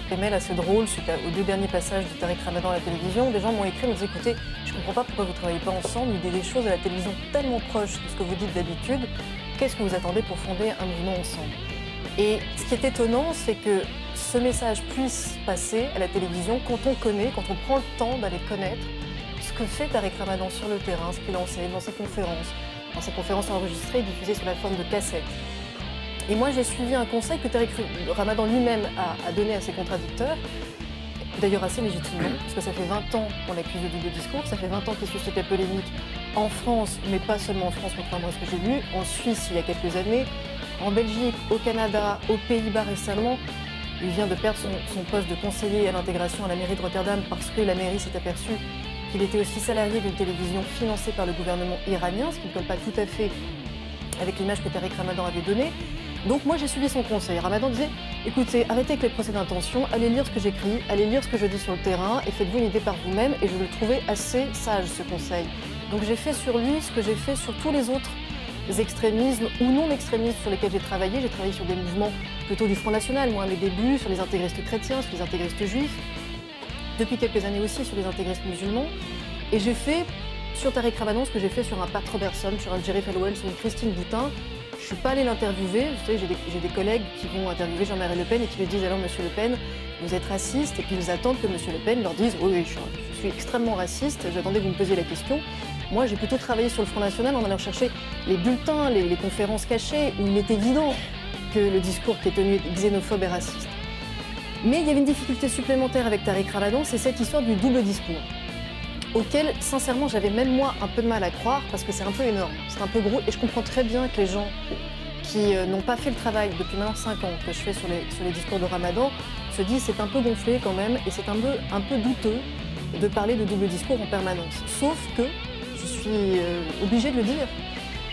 des mails assez drôles suite aux 2 derniers passages de Tariq Ramadan à la télévision. Des gens m'ont écrit, m'ont dit écoutez, je ne comprends pas pourquoi vous ne travaillez pas ensemble, il y a des choses à la télévision tellement proches de ce que vous dites d'habitude, qu'est-ce que vous attendez pour fonder un mouvement ensemble? Et ce qui est étonnant, c'est que ce message puisse passer à la télévision quand on connaît, quand on prend le temps d'aller connaître ce que fait Tariq Ramadan sur le terrain, ce qu'il enseigne dans ses conférences enregistrées et diffusées sous la forme de cassettes. Et moi, j'ai suivi un conseil que Tariq Ramadan lui-même a donné à ses contradicteurs, d'ailleurs assez légitimement, parce que ça fait 20 ans qu'on l'accuse de double discours, ça fait 20 ans qu'il suscite la polémique en France, mais pas seulement en France, contrairement à ce que j'ai lu, en Suisse il y a quelques années, en Belgique, au Canada, aux Pays-Bas récemment. Il vient de perdre son poste de conseiller à l'intégration à la mairie de Rotterdam parce que la mairie s'est aperçue qu'il était aussi salarié d'une télévision financée par le gouvernement iranien, ce qui ne colle pas tout à fait avec l'image que Tariq Ramadan avait donnée. Donc moi j'ai suivi son conseil. Ramadan disait écoutez, arrêtez avec les procès d'intention, allez lire ce que j'écris, allez lire ce que je dis sur le terrain et faites-vous une idée par vous-même. Et je le trouvais assez sage ce conseil. Donc j'ai fait sur lui ce que j'ai fait sur tous les autres extrémismes ou non-extrémismes sur lesquels j'ai travaillé. J'ai travaillé sur des mouvements plutôt du Front National, moi à mes débuts, sur les intégristes chrétiens, sur les intégristes juifs, depuis quelques années aussi sur les intégristes musulmans. Et j'ai fait sur Tariq Ramadan ce que j'ai fait sur un Pat Robertson, sur un Jerry Falwell, sur une Christine Boutin. Je ne suis pas allée l'interviewer, vous savez, j'ai des collègues qui vont interviewer Jean-Marie Le Pen et qui lui disent alors Monsieur Le Pen, vous êtes raciste, et puis ils attendent que Monsieur Le Pen leur dise oui, je suis extrêmement raciste, j'attendais que vous me posiez la question. Moi j'ai plutôt travaillé sur le Front National en allant chercher les bulletins, les conférences cachées, où il est évident que le discours qui est tenu est xénophobe et raciste. Mais il y avait une difficulté supplémentaire avec Tariq Ramadan, c'est cette histoire du double discours, auquel, sincèrement, j'avais même moi un peu de mal à croire, parce que c'est un peu énorme, c'est un peu gros, et je comprends très bien que les gens qui n'ont pas fait le travail depuis maintenant 5 ans que je fais sur les discours de Ramadan se disent c'est un peu gonflé quand même, et c'est un peu douteux de parler de double discours en permanence. Sauf que je suis obligée de le dire,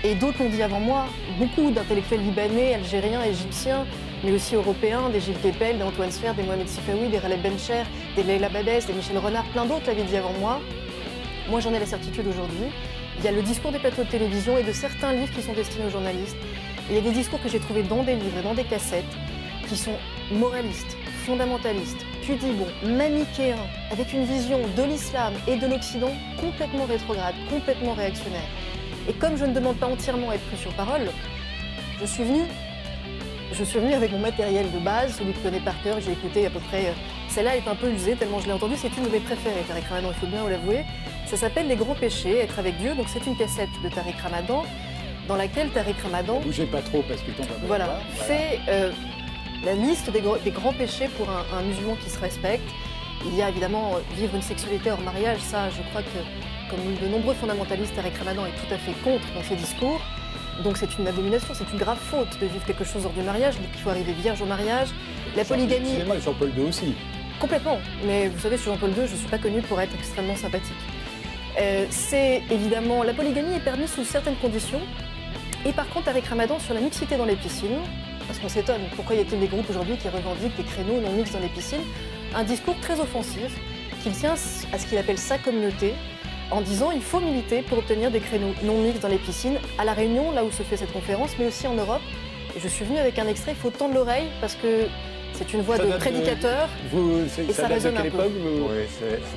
et d'autres l'ont dit avant moi, beaucoup d'intellectuels libanais, algériens, égyptiens, mais aussi européens, des Gilles Kepel, des Antoine Sfer, des Mohamed Sifaoui, des Raleb Bencher, des Leila Babès, des Michel Renard, plein d'autres l'avaient dit avant moi. Moi, j'en ai la certitude aujourd'hui. Il y a le discours des plateaux de télévision et de certains livres qui sont destinés aux journalistes. Et il y a des discours que j'ai trouvés dans des livres et dans des cassettes qui sont moralistes, fondamentalistes, pudibonds, manichéens, avec une vision de l'islam et de l'Occident complètement rétrograde, complètement réactionnaire. Et comme je ne demande pas entièrement à être pris sur parole, je suis venue avec mon matériel de base, celui que je connais par cœur, j'ai écouté à peu près... Celle-là est un peu usée tellement je l'ai entendue, c'est une de mes préférées, Tariq Ramadan, il faut bien l'avouer. Ça s'appelle Les Grands Péchés, Être avec Dieu, donc c'est une cassette de Tariq Ramadan, dans laquelle Tariq Ramadan... Ne bougez pas trop parce que tombe un voilà, fait la liste des grands péchés pour un musulman qui se respecte. Il y a évidemment vivre une sexualité hors mariage, ça je crois que, comme de nombreux fondamentalistes, Tariq Ramadan est tout à fait contre dans ses discours. Donc c'est une abomination, c'est une grave faute de vivre quelque chose hors du mariage, il faut arriver vierge au mariage. La polygamie... Excusez-moi, Jean-Paul II aussi. Complètement, mais vous savez, sur Jean-Paul II, je ne suis pas connue pour être extrêmement sympathique. C'est évidemment... La polygamie est permise sous certaines conditions, et par contre, Tariq Ramadan, sur la mixité dans les piscines, parce qu'on s'étonne, pourquoi y a-t-il des groupes aujourd'hui qui revendiquent des créneaux non mixtes dans les piscines, un discours très offensif, qu'il tient à ce qu'il appelle sa communauté, en disant il faut militer pour obtenir des créneaux non mixtes dans les piscines, à La Réunion, là où se fait cette conférence, mais aussi en Europe. Et je suis venue avec un extrait, il faut tendre l'oreille, parce que c'est une voix de prédicateur, et ça résonne un peu. Oui,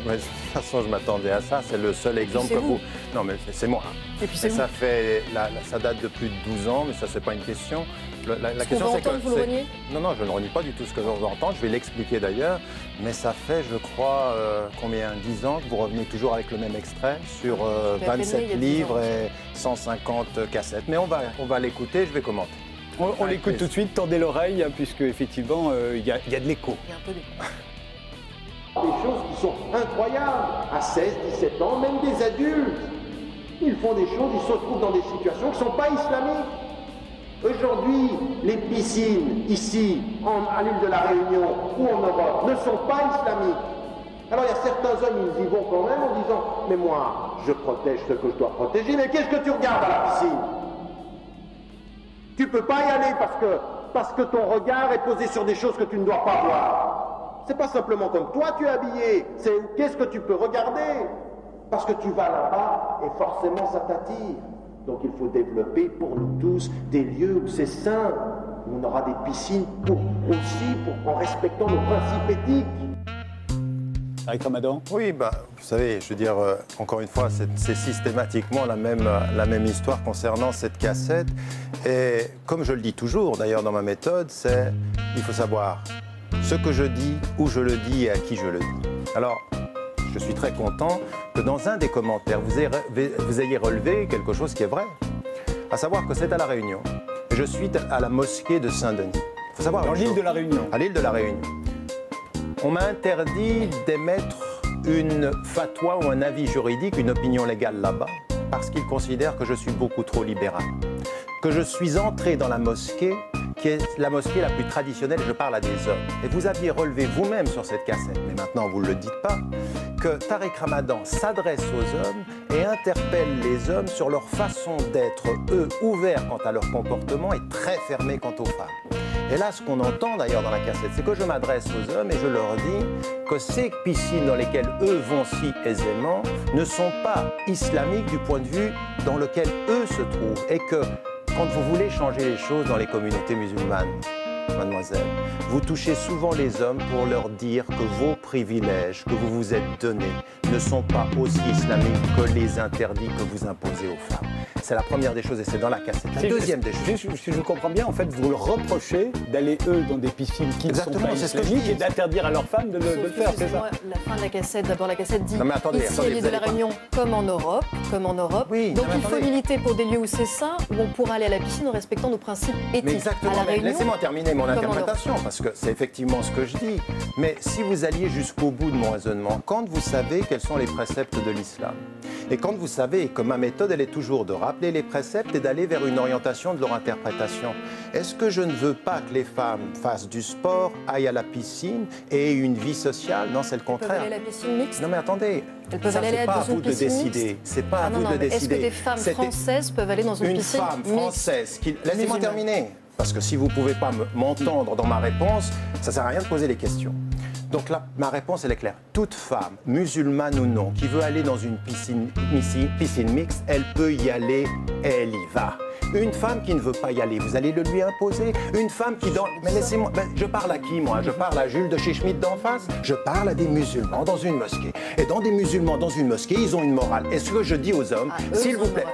de toute façon, je m'attendais à ça, c'est le seul exemple que vous... Non, mais c'est moi. Et puis c'est vous. Ça date de plus de 12 ans, mais ça, c'est pas une question. La question, c'est que... vous le reniez ? Non, je ne renie pas du tout ce que je veux entendre, je vais l'expliquer d'ailleurs, mais ça fait, je crois, combien, 10 ans que vous revenez toujours avec le même extrait sur 27 livres et 150 cassettes. Mais on va l'écouter, je vais commenter. On l'écoute tout de suite, tendez l'oreille, hein, puisque effectivement, il y a de l'écho. Il y a un peu d'écho. Des choses qui sont incroyables, à 16, 17 ans, même des adultes. Ils font des choses, ils se retrouvent dans des situations qui ne sont pas islamiques. Aujourd'hui, les piscines, ici, à l'île de la Réunion ou en Europe, ne sont pas islamiques. Alors il y a certains hommes, ils y vont quand même en disant « Mais moi, je protège ce que je dois protéger, mais qu'est-ce que tu regardes à la piscine ?» Tu peux pas y aller parce que ton regard est posé sur des choses que tu ne dois pas voir. C'est pas simplement comme toi tu es habillé, c'est qu'est-ce que tu peux regarder. Parce que tu vas là-bas et forcément ça t'attire. Donc il faut développer pour nous tous des lieux où c'est sain. On aura des piscines en respectant nos principes éthiques. Tariq Ramadan. Oui, vous savez, je veux dire, encore une fois, c'est systématiquement la même histoire concernant cette cassette. Et comme je le dis toujours, d'ailleurs, dans ma méthode, il faut savoir ce que je dis, où je le dis et à qui je le dis. Alors, je suis très content que dans un des commentaires, vous ayez relevé quelque chose qui est vrai, à savoir que c'est à La Réunion. Je suis à la mosquée de Saint-Denis. Il faut savoir dans l'île de La Réunion. À l'île de La Réunion. On m'a interdit d'émettre une fatwa ou un avis juridique, une opinion légale là-bas, parce qu'ils considèrent que je suis beaucoup trop libéral. Que je suis entré dans la mosquée, qui est la mosquée la plus traditionnelle, je parle à des hommes. Et vous aviez relevé vous-même sur cette cassette, mais maintenant vous ne le dites pas, que Tariq Ramadan s'adresse aux hommes et interpelle les hommes sur leur façon d'être, eux, ouverts quant à leur comportement et très fermés quant aux femmes. Et là, ce qu'on entend d'ailleurs dans la cassette, c'est que je m'adresse aux hommes et je leur dis que ces piscines dans lesquelles eux vont si aisément ne sont pas islamiques du point de vue dans lequel eux se trouvent. Et que quand vous voulez changer les choses dans les communautés musulmanes, mademoiselle, vous touchez souvent les hommes pour leur dire que vos privilèges que vous vous êtes donnés ne sont pas aussi islamiques que les interdits que vous imposez aux femmes. C'est la première des choses et c'est dans la cassette. La deuxième des choses. Si je comprends bien, en fait, vous le reprochez d'aller, eux, dans des piscines qui ne sont pas islamiques et d'interdire à leurs femmes de le faire, c'est ça? La fin de la cassette, d'abord la cassette dit, attendez, ici à l'île de La Réunion, comme en Europe. Oui, donc il faut militer pour des lieux où c'est sain, où on pourra aller à la piscine en respectant nos principes éthiques. Mais exactement, à La Réunion, laissez-moi terminer mon interprétation, parce que c'est effectivement ce que je dis. Mais si vous alliez jusqu'au bout de mon raisonnement, quand vous savez quels sont les préceptes de l'islam, et quand vous savez que ma méthode, elle est toujours de rappeler les préceptes et d'aller vers une orientation de leur interprétation, est-ce que je ne veux pas que les femmes fassent du sport, aillent à la piscine et aient une vie sociale? Non, c'est le contraire. Elles peuvent aller à la piscine mixte. Non mais attendez, elles peuvent aller c'est pas à vous de piscine décider. C'est pas à vous de décider. Est-ce que des femmes françaises peuvent aller dans une piscine mixte? Une femme française qui... Laissez-moi terminer. Parce que si vous ne pouvez pas m'entendre dans ma réponse, ça ne sert à rien de poser les questions. Donc là, ma réponse, elle est claire. Toute femme, musulmane ou non, qui veut aller dans une piscine mixte, elle peut y aller et elle y va. Une femme qui ne veut pas y aller, vous allez le lui imposer. Une femme qui... Mais laissez-moi... je parle à qui, moi? Je parle à Jules de chez Schmitt d'en face? Je parle à des musulmans dans une mosquée. Et dans des musulmans dans une mosquée, ils ont une morale. Est-ce que je dis aux hommes, s'il vous plaît...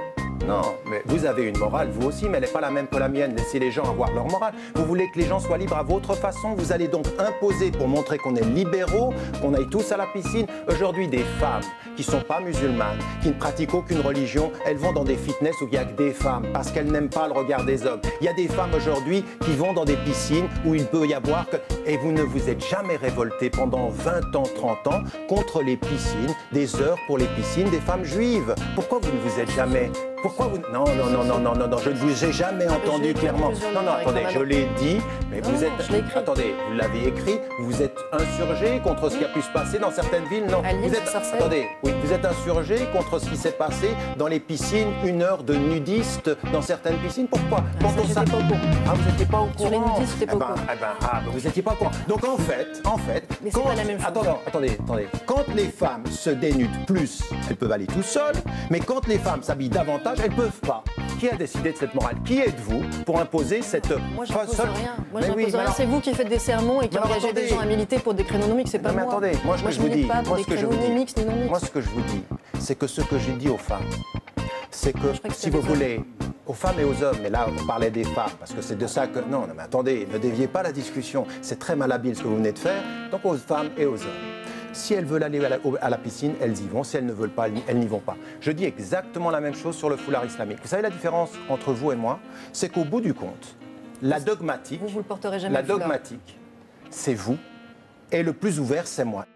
Non, mais vous avez une morale, vous aussi, mais elle n'est pas la même que la mienne. Laissez les gens avoir leur morale. Vous voulez que les gens soient libres à votre façon. Vous allez donc imposer, pour montrer qu'on est libéraux, qu'on aille tous à la piscine. Aujourd'hui, des femmes qui ne sont pas musulmanes, qui ne pratiquent aucune religion, elles vont dans des fitness où il n'y a que des femmes, parce qu'elles n'aiment pas le regard des hommes. Il y a des femmes aujourd'hui qui vont dans des piscines où il peut y avoir que... Et vous ne vous êtes jamais révolté pendant 20 ans, 30 ans contre les piscines, des heures pour les piscines des femmes juives. Pourquoi vous ne vous êtes jamais... Pourquoi vous... Non, je ne vous ai jamais entendu clairement. Non, attendez, je l'ai dit, mais vous êtes... Attendez, vous l'avez écrit, vous êtes insurgé contre ce qui a pu se passer dans certaines villes, non? Vous êtes... Attendez, oui, vous êtes insurgé contre ce qui s'est passé dans les piscines, 1 heure de nudistes dans certaines piscines. Pourquoi? Quand on s'est... Ah, vous n'étiez pas au courant? Sur les nudistes, j'étais pas au courant. Vous n'étiez pas au courant. Donc en fait... Mais c'est pas la même chose. Attendez. Quand les femmes se dénudent plus, elles peuvent aller tout seules, mais quand les femmes s'habillent davantage, elles ne peuvent pas. Qui a décidé de cette morale? Qui êtes-vous pour imposer cette... Moi, je n'impose rien. C'est vous qui faites des sermons et qui engagez des gens à militer pour des créneaux non mixtes, c'est pas moi. Mais attendez, moi ce que je vous dis, moi ce que je vous dis, c'est que ce que j'ai dit aux femmes, c'est que si vous voulez, aux femmes et aux hommes, mais là on parlait des femmes, parce que c'est de ça que... Non, mais attendez, ne déviez pas la discussion, c'est très malhabile ce que vous venez de faire, donc aux femmes et aux hommes. Si elles veulent aller à la piscine, elles y vont. Si elles ne veulent pas, elles n'y vont pas. Je dis exactement la même chose sur le foulard islamique. Vous savez la différence entre vous et moi? C'est qu'au bout du compte, la dogmatique, vous le porterez jamais c'est vous, et le plus ouvert, c'est moi.